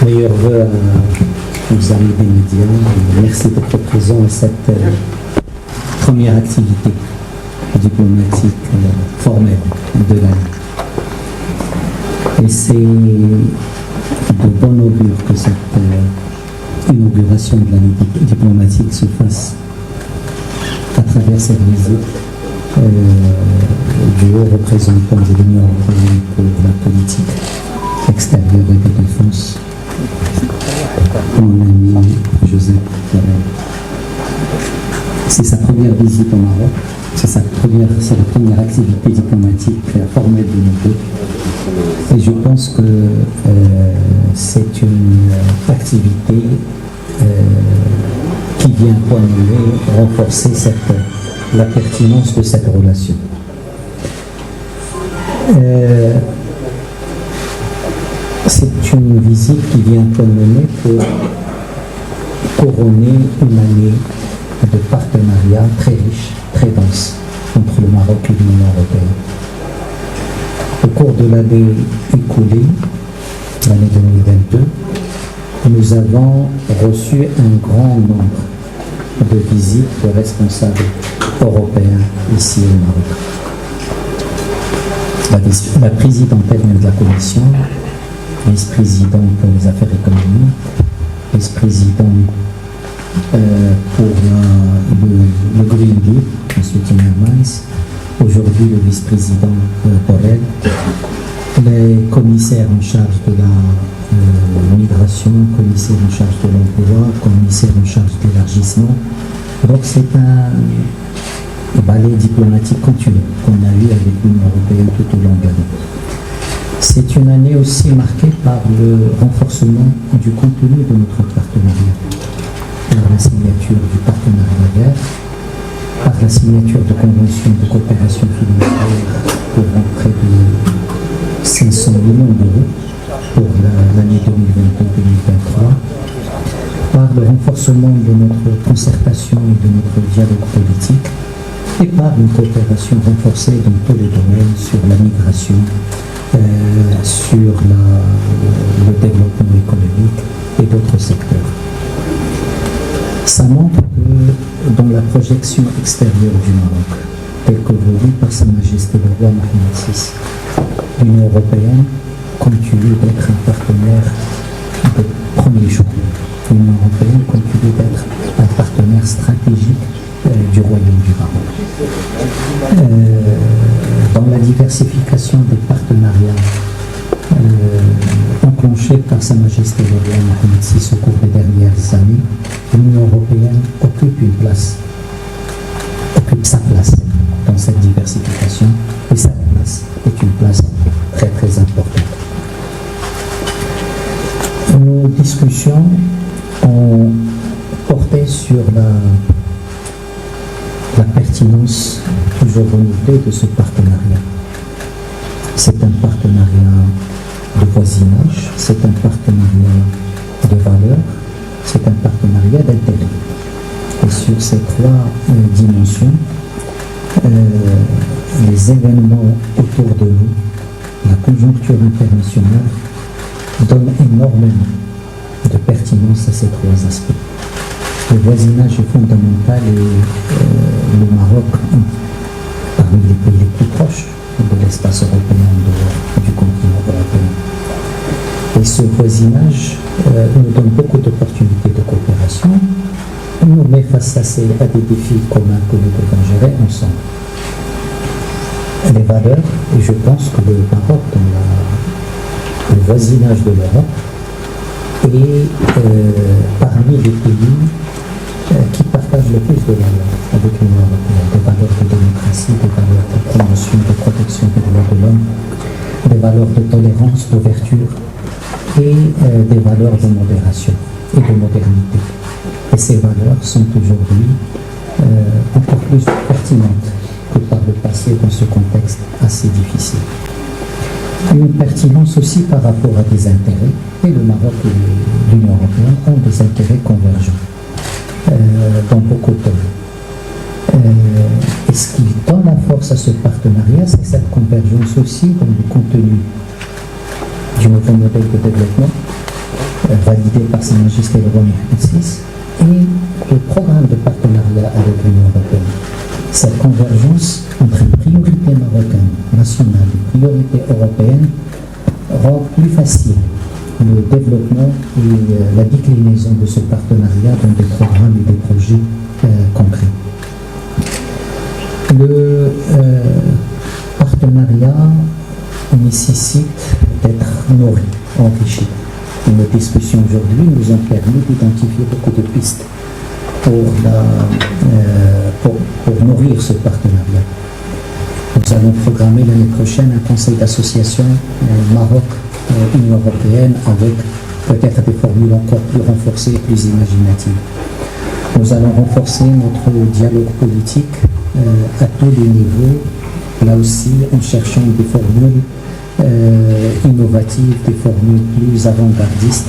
Meilleurs vœux à nos amis des médias. Merci d'être présents à cette première activité diplomatique formelle de l'année. Et c'est de bon augure que cette inauguration de l'année diplomatique se fasse à travers cette visite du haut représentant de l'Union européenne pour la politique extérieure et de défense, mon ami Joseph Borrell. C'est sa première visite au Maroc, c'est la première activité diplomatique formelle de nos deux. Et je pense que c'est une activité qui vient renforcer la pertinence de cette relation. C'est une visite qui vient mener pour couronner une année de partenariat très riche, très dense entre le Maroc et l'Union européenne. Au cours de l'année écoulée, l'année 2022, nous avons reçu un grand nombre de visites de responsables européens ici au Maroc. La présidente elle-même de la Commission, vice-présidente pour les affaires économiques, vice-président pour le Green Deal, M. Timmermans, aujourd'hui le vice-président Borrell, les commissaires en charge de la migration, commissaire en charge de l'emploi, commissaire en charge de l'élargissement. Donc c'est un balai diplomatique continu qu'on a eu avec l'Union européenne tout au long de l'année. C'est une année aussi marquée par le renforcement du contenu de notre partenariat, par la signature du partenariat vert, par la signature de conventions de coopération financière pour près de 500 millions d'euros pour l'année 2022-2023, par le renforcement de notre concertation et de notre dialogue politique, et par une coopération renforcée dans tous les domaines sur la migration, sur le développement économique et d'autres secteurs. Ça montre que dans la projection extérieure du Maroc, telle que voulue par Sa Majesté le roi Mohamed VI, l'Union européenne continue d'être un partenaire de premier jour. L'Union européenne continue d'être un partenaire stratégique du Royaume du Maroc. Dans la diversification des partenariats enclenchés par Sa Majesté le roi Mohamed VI au cours des dernières années, l'Union européenne occupe sa place dans cette diversification, et cette place est une place très très importante. Nos discussions ont porté sur la pertinence toujours renouvelée de ce partenariat. C'est un partenariat de voisinage, c'est un partenariat de valeurs, c'est un partenariat d'intérêt. Et sur ces trois dimensions, les événements autour de nous, la conjoncture internationale, donnent énormément de pertinence à ces trois aspects. Le voisinage est fondamental et le Maroc, parmi les pays les plus proches de l'espace européen, du continent européen. Et ce voisinage nous donne beaucoup d'opportunités de coopération, nous met face à des défis communs que nous devons gérer ensemble. Les valeurs, et je pense que le Maroc, dans le voisinage de l'Europe, est parmi les pays qui partagent le plus de valeurs avec l'Union européenne, des valeurs de démocratie, des valeurs de promotion, de protection des droits de l'homme, des valeurs de tolérance, d'ouverture et des valeurs de modération et de modernité. Et ces valeurs sont aujourd'hui encore plus pertinentes que par le passé dans ce contexte assez difficile. Une pertinence aussi par rapport à des intérêts, et le Maroc et l'Union européenne ont des intérêts convergents dans beaucoup de domaines. Et ce qui donne la force à ce partenariat, c'est cette convergence aussi dans le contenu du nouveau modèle de développement, validé par Sa Majesté le roi Mohammed VI, et le programme de partenariat avec l'Union européenne. Cette convergence entre les priorités marocaines nationales et les priorités européennes rend plus facile le développement et la déclinaison de ce partenariat dans des programmes et des projets concrets. Le partenariat nécessite d'être nourri, enrichi. Nos discussions aujourd'hui nous ont permis d'identifier beaucoup de pistes pour nourrir ce partenariat. Nous allons programmer l'année prochaine un conseil d'association Maroc-Union européenne avec peut-être des formules encore plus renforcées et plus imaginatives. Nous allons renforcer notre dialogue politique à tous les niveaux, là aussi en cherchant des formules innovatives, des formules plus avant-gardistes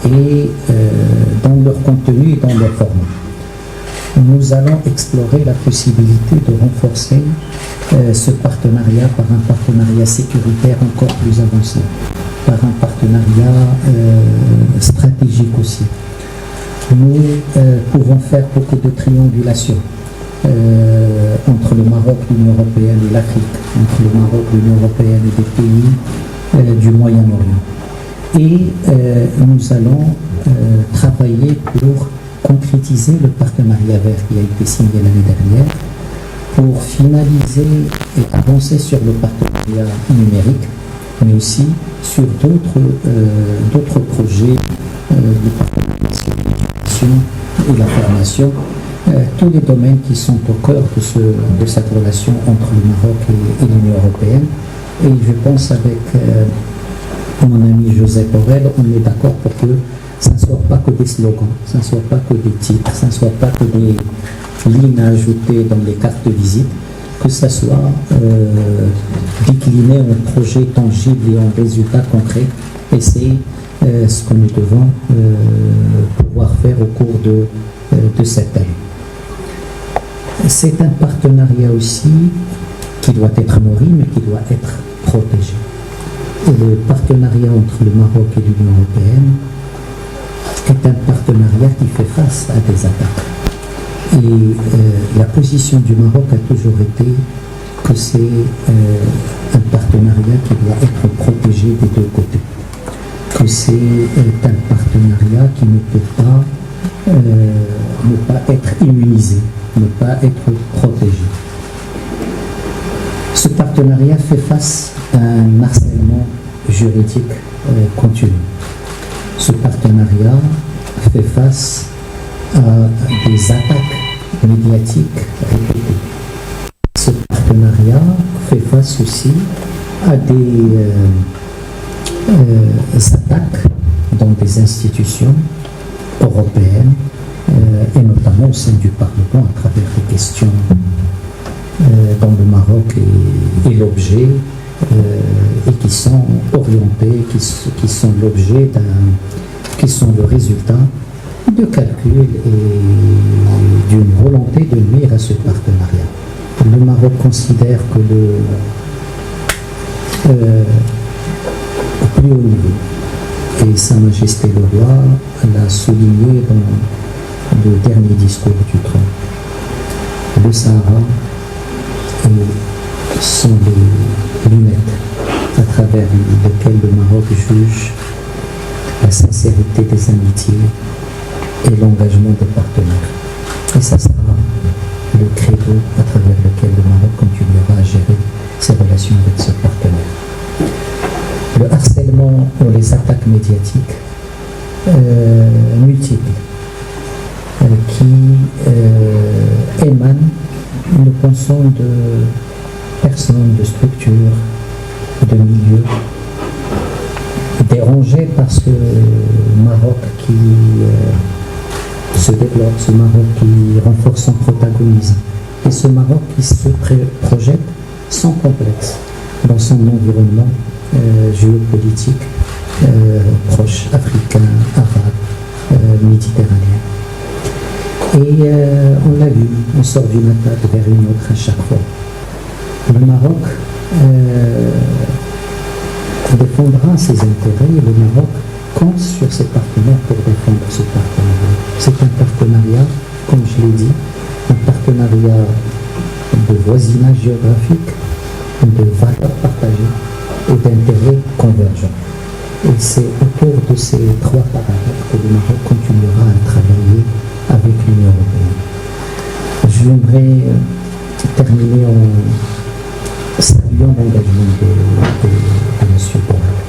et dans leur contenu et dans leur format. Nous allons explorer la possibilité de renforcer ce partenariat par un partenariat sécuritaire encore plus avancé, par un partenariat stratégique aussi. Nous pouvons faire beaucoup de triangulation entre le Maroc, l'Union européenne et l'Afrique, entre le Maroc, l'Union européenne et des pays du Moyen-Orient. Et nous allons travailler pour concrétiser le partenariat vert qui a été signé l'année dernière, pour finaliser et avancer sur le partenariat numérique, mais aussi sur d'autres projets de partenariat sur l'éducation et la formation, tous les domaines qui sont au cœur de cette relation entre le Maroc et l'Union européenne. Et je pense avec mon ami José Borrell, on est d'accord pour que ça ne soit pas que des slogans, ça ne soit pas que des titres, ça ne soit pas que des lignes à ajouter dans les cartes de visite, que ça soit décliné en projets tangibles et en résultats concrets. Et c'est ce que nous devons pouvoir faire au cours de cette année. C'est un partenariat aussi qui doit être nourri, mais qui doit être protégé. Et le partenariat entre le Maroc et l'Union européenne est un partenariat qui fait face à des attaques. Et la position du Maroc a toujours été que c'est un partenariat qui doit être protégé des deux côtés. Que c'est un partenariat qui ne peut pas ne pas être immunisé, ne pas être protégé. Ce partenariat fait face à un harcèlement juridique continu. Ce partenariat fait face à des attaques médiatiques répétées. Ce partenariat fait face aussi à des attaques dans des institutions européennes et notamment au sein du Parlement à travers des questions dont le Maroc est l'objet et qui sont orientées, qui sont l'objet qui sont le résultat de calculs et d'une volonté de nuire à ce partenariat. Le Maroc considère que au plus haut niveau, et Sa Majesté le Roi l'a souligné dans le dernier discours du trône, le Sahara sont les lunettes à travers lesquelles le Maroc juge la sincérité des amitiés et l'engagement des partenaires. Et ça sera le credo à travers lequel le Maroc continuera à gérer ses relations avec ce partenaire. Le harcèlement ou les attaques médiatiques multiples qui émanent, nous pensons, de personnes, de structures, de milieux, dérangés par ce Maroc qui se développe, ce Maroc qui renforce son protagonisme, et ce Maroc qui se projette sans complexe dans son environnement géopolitique proche, africain, arabe, méditerranéen. Et on l'a vu, on sort d'une attaque vers une autre à chaque fois. Le Maroc, des défendra ses intérêts et le Maroc compte sur ses partenaires pour défendre ce partenariat. C'est un partenariat, comme je l'ai dit, un partenariat de voisinage géographique, de valeurs partagées et d'intérêts convergents. Et c'est autour de ces trois paramètres que le Maroc continuera à travailler avec l'Union européenne. J'aimerais terminer en saluant l'engagement de M. Borrell,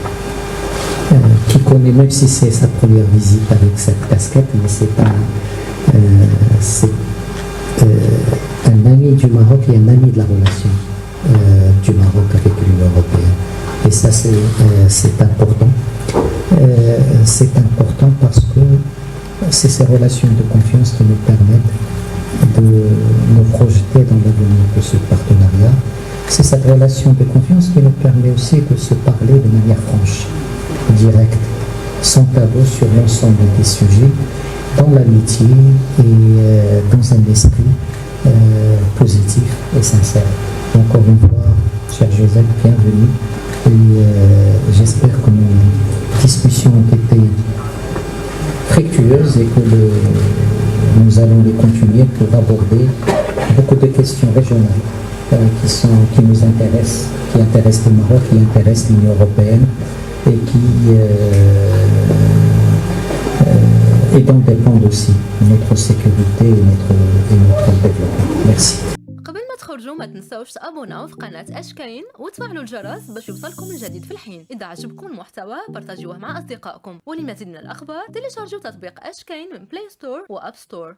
qui connaît, même si c'est sa première visite avec cette casquette, mais c'est un ami du Maroc et un ami de la relation du Maroc avec l'Union européenne. Et ça, c'est important. C'est important parce que c'est ces relations de confiance qui nous permettent de nous projeter dans l'avenir de ce partenariat. C'est cette relation de confiance qui nous permet aussi de se parler de manière franche, directe, sans tabou sur l'ensemble des sujets, dans l'amitié et dans un esprit positif et sincère. Encore une fois, cher Joseph, bienvenue. Et j'espère que nos discussions ont été fructueuses et que nous allons les continuer pour aborder beaucoup de questions régionales qui nous intéressent, qui intéressent le Maroc, qui intéressent l'Union européenne et dont dépendent aussi notre sécurité et notre développement. Merci. قبل ما تخرجوا ما تنسوش تابوناو في قناة أشكاين وتفعلوا الجرس باش يوصلكم الجديد في الحين. إذا عجبكم المحتوى بارتاجوه مع أصدقائكم، ولمزيد من الأخبار تيليشارجوا تطبيق أشكاين من بلاي ستور وأب ستور.